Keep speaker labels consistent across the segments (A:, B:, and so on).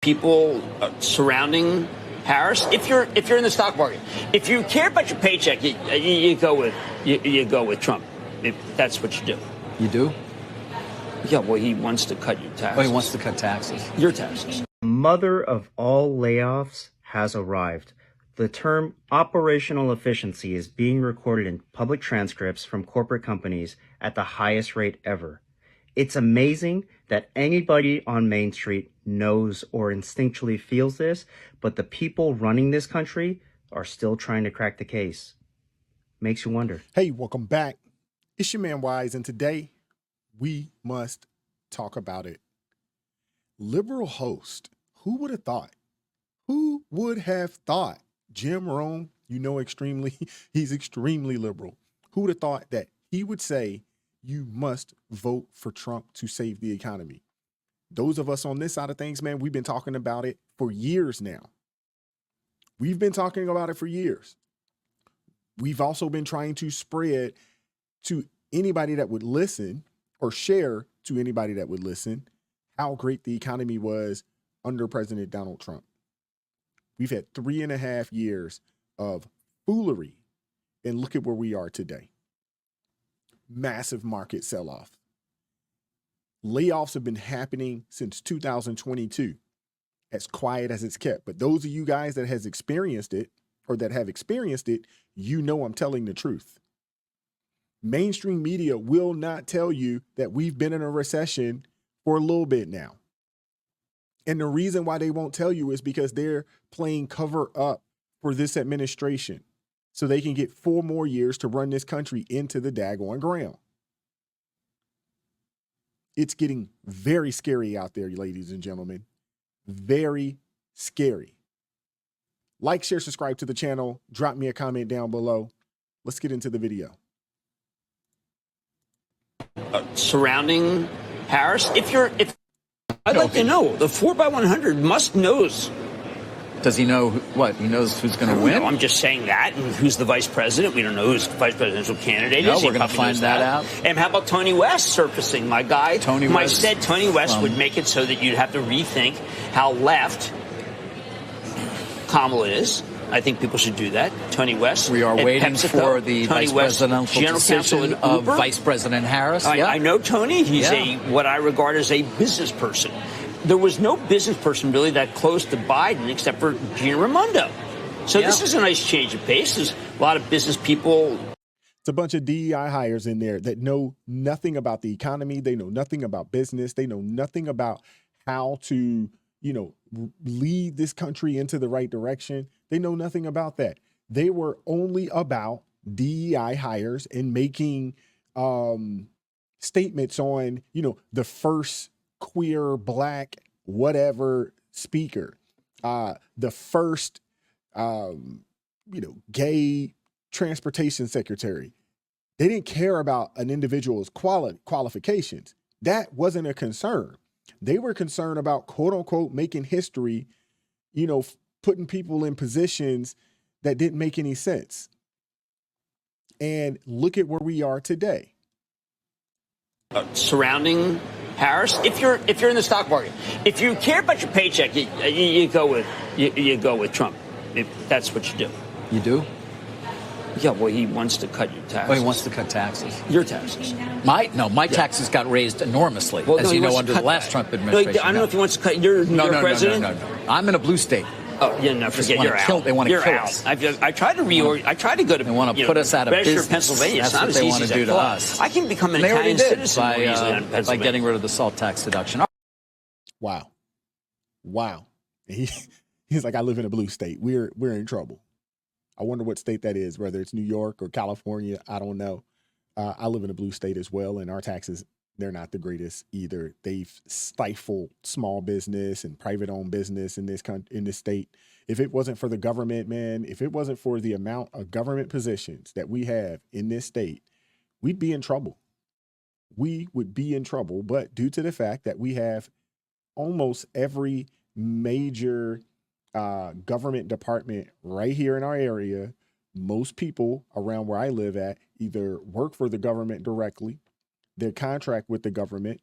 A: people surrounding Harris. If you're in the stock market, if you care about your paycheck, you go with Trump. That's what you do.
B: You do?
A: Yeah. Well, he wants to cut your taxes.
B: Oh, he wants to cut taxes.
A: Your taxes.
C: Mother of all layoffs has arrived. The term operational efficiency is being recorded in public transcripts from corporate companies at the highest rate ever. It's amazing that anybody on Main Street knows or instinctually feels this, but the people running this country are still trying to crack the case. Makes you wonder.
D: Hey, welcome back. It's your man Wise, and today we must talk about it. Liberal host. Who would have thought? Who would have thought? Jim Rome, he's extremely liberal. Who would have thought that he would say, you must vote for Trump to save the economy? Those of us on this side of things, man, we've been talking about it for years now. We've been talking about it for years. We've also been trying to spread to anybody that would listen or share to anybody that would listen how great the economy was under President Donald Trump. We've had 3.5 years of foolery, and look at where we are today. Massive market sell-off. Layoffs have been happening since 2022, as quiet as it's kept. But those of you guys that has experienced it or that have experienced it, you know I'm telling the truth. Mainstream media will not tell you that we've been in a recession for a little bit now. And the reason why they won't tell you is because they're playing cover up for this administration so they can get 4 more years to run this country into the daggone ground. It's getting very scary out there, ladies and gentlemen. Very scary. Like, share, subscribe to the channel. Drop me a comment down below. Let's get into the video.
A: Surrounding Harris. I'd like to know, the 4x100 must knows.
B: Does he know what? He knows who's going to win?
A: I'm just saying that. And who's the vice president? We don't know who's the vice presidential candidate is.
B: We're going to find that out.
A: And how about Tony West surfacing? My guy,
B: Tony West.
A: I said Tony West would make it so that you'd have to rethink how left Kamala is. I think people should do that. Tony West.
B: We are waiting
A: PepsiCo,
B: for the vice presidential decision of Vice President Harris.
A: I know Tony. He's what I regard as a business person. There was no business person really that close to Biden except for Gina Raimondo. So this is a nice change of pace. There's a lot of business people.
D: It's a bunch of DEI hires in there that know nothing about the economy. They know nothing about business. They know nothing about how to, lead this country into the right direction. They know nothing about that. They were only about DEI hires and making statements on, the first queer, black, whatever speaker, the first, gay transportation secretary. They didn't care about an individual's qualifications. That wasn't a concern. They were concerned about, quote unquote, making history, putting people in positions that didn't make any sense. And look at where we are today.
A: Surrounding Harris. If you're in the stock market, if you care about your paycheck, you go with Trump. That's what you do.
B: You do?
A: Yeah. Well, he wants to cut your taxes.
B: Oh, he wants to cut taxes.
A: Your taxes.
B: My taxes got raised enormously, as you know, under the last Trump administration.
A: I don't know if he wants to cut your president.
B: No. I'm in a blue state.
A: Oh, yeah, no, forget you're out.
B: They want to kill
A: out.
B: us.
A: I tried to I tried to go to.
B: They want to put us out of business.
A: Pennsylvania.
B: That's what they want to do to us.
A: I can become an Italian citizen
B: by getting rid of the salt tax deduction.
D: Wow. He's like, I live in a blue state. We're in trouble. I wonder what state that is, whether it's New York or California. I don't know. I live in a blue state as well, and our taxes, they're not the greatest either. They've stifled small business and private-owned business in this state. If it wasn't for the government, man, if it wasn't for the amount of government positions that we have in this state, we'd be in trouble. We would be in trouble. But due to the fact that we have almost every major government department right here in our area, most people around where I live at either work for the government directly, they contract with the government,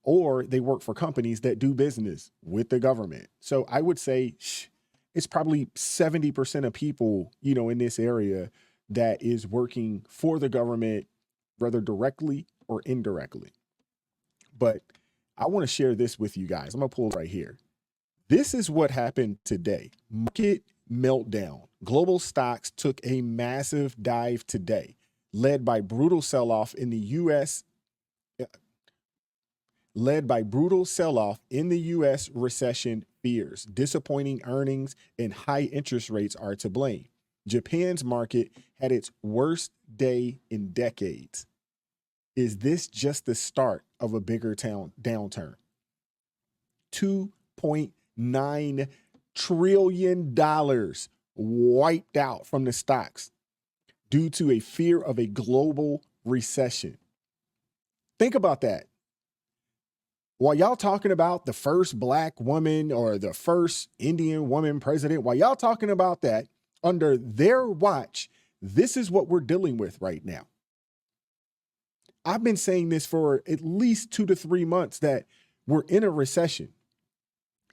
D: or they work for companies that do business with the government. So I would say it's probably 70% of people, in this area that is working for the government, whether directly or indirectly. But I want to share this with you guys. I'm going to pull it right here. This is what happened today. Market meltdown. Global stocks took a massive dive today, led by brutal sell-off in the U.S. Recession fears. Disappointing earnings and high interest rates are to blame. Japan's market had its worst day in decades. Is this just the start of a bigger downturn? $2.9 trillion wiped out from the stocks due to a fear of a global recession. Think about that. While y'all talking about the first black woman or the first Indian woman president, while y'all talking about that, under their watch, this is what we're dealing with right now. I've been saying this for at least 2 to 3 months that we're in a recession.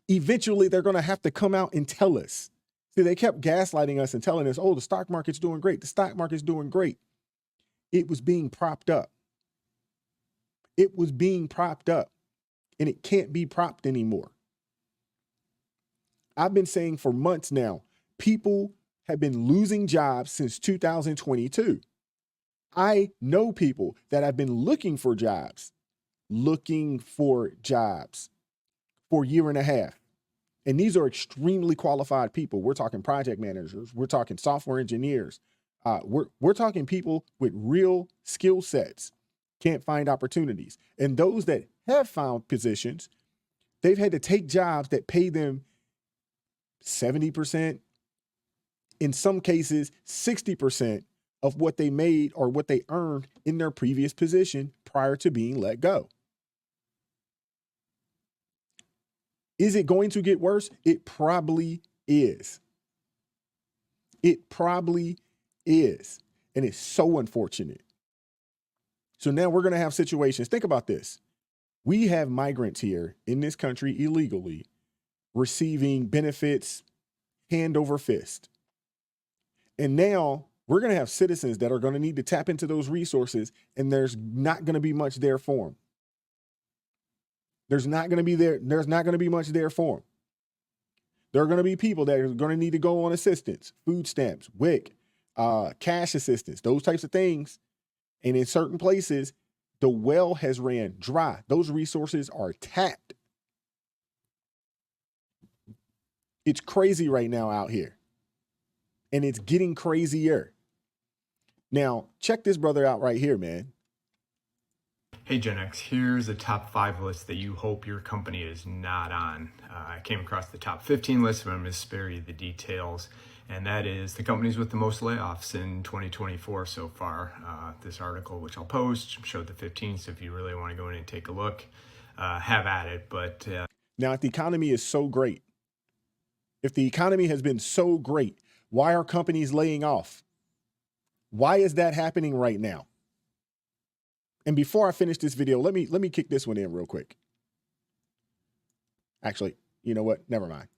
D: Eventually, they're going to have to come out and tell us. See, they kept gaslighting us and telling us, oh, the stock market's doing great. The stock market's doing great. It was being propped up. It was being propped up, and it can't be propped anymore. I've been saying for months now, people have been losing jobs since 2022. I know people that have been looking for jobs for a year and a half. And these are extremely qualified people. We're talking project managers. We're talking software engineers. We're talking people with real skill sets, can't find opportunities. And those that have found positions, they've had to take jobs that pay them 70%, in some cases, 60% of what they made or what they earned in their previous position prior to being let go. Is it going to get worse? It probably is. It probably is. And it's so unfortunate. So now we're going to have situations. Think about this. We have migrants here in this country illegally receiving benefits hand over fist. And now we're going to have citizens that are going to need to tap into those resources, and there's not going to be much there for them. There's not going to be much there for them. There are going to be people that are going to need to go on assistance, food stamps, WIC, cash assistance, those types of things. And in certain places, the well has ran dry. Those resources are tapped. It's crazy right now out here. And it's getting crazier. Now, check this brother out right here, man.
E: Hey Gen X, here's a top 5 list that you hope your company is not on. I came across the top 15 list, but I'm going to spare you the details. And that is the companies with the most layoffs in 2024 so far. This article, which I'll post, showed the 15. So if you really want to go in and take a look, have at it. But
D: now, if the economy is so great, if the economy has been so great, why are companies laying off? Why is that happening right now? And before I finish this video, let me kick this one in real quick. Actually, you know what? Never mind.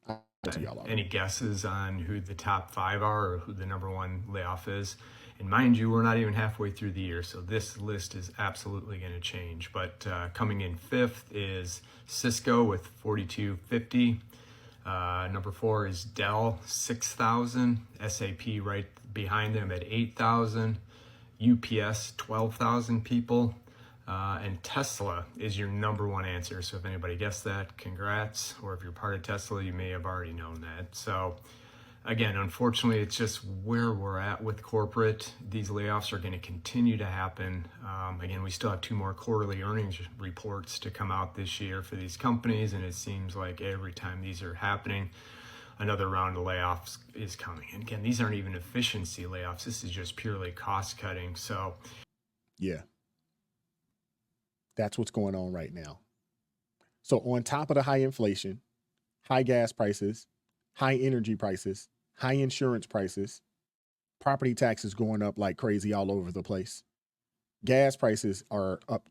E: Any guesses on who the top 5 are or who the number 1 layoff is? And mind you, we're not even halfway through the year, so this list is absolutely going to change. But coming in 5th is Cisco with 4,250. Number 4 is Dell, 6,000. SAP right behind them at 8,000. UPS, 12,000 people. And Tesla is your number 1 answer. So if anybody guessed that, congrats. Or if you're part of Tesla, you may have already known that. So again, unfortunately, it's just where we're at with corporate. These layoffs are going to continue to happen. Again, we still have 2 more quarterly earnings reports to come out this year for these companies. And it seems like every time these are happening, another round of layoffs is coming. And again, these aren't even efficiency layoffs. This is just purely cost cutting. So
D: yeah, that's what's going on right now. So on top of the high inflation, high gas prices, high energy prices, high insurance prices, property taxes going up like crazy all over the place. Gas prices are up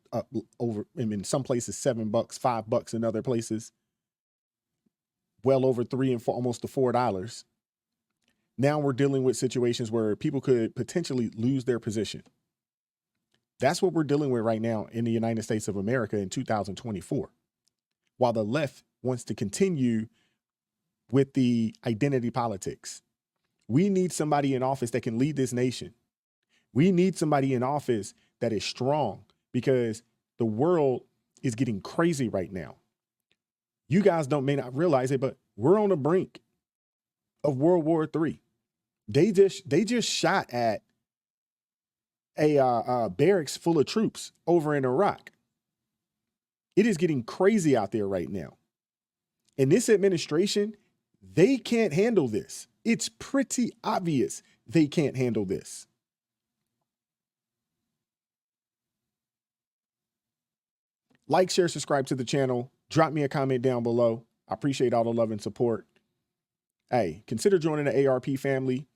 D: over, in some places $7, $5 in other places, well over $3 and almost to $4. Now we're dealing with situations where people could potentially lose their position. That's what we're dealing with right now in the United States of America in 2024. While the left wants to continue with the identity politics, we need somebody in office that can lead this nation. We need somebody in office that is strong, because the world is getting crazy right now. You guys may not realize it, but we're on the brink of World War III. They just shot at a barracks full of troops over in Iraq. It is getting crazy out there right now. And this administration, they can't handle this. It's pretty obvious they can't handle this. Like, share, subscribe to the channel. Drop me a comment down below. I appreciate all the love and support. Hey, consider joining the ARP family.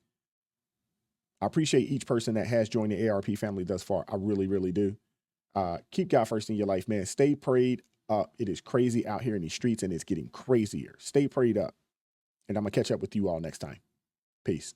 D: I appreciate each person that has joined the ARP family thus far. I really, really do. Keep God first in your life, man. Stay prayed up. It is crazy out here in these streets, and it's getting crazier. Stay prayed up. And I'm going to catch up with you all next time. Peace.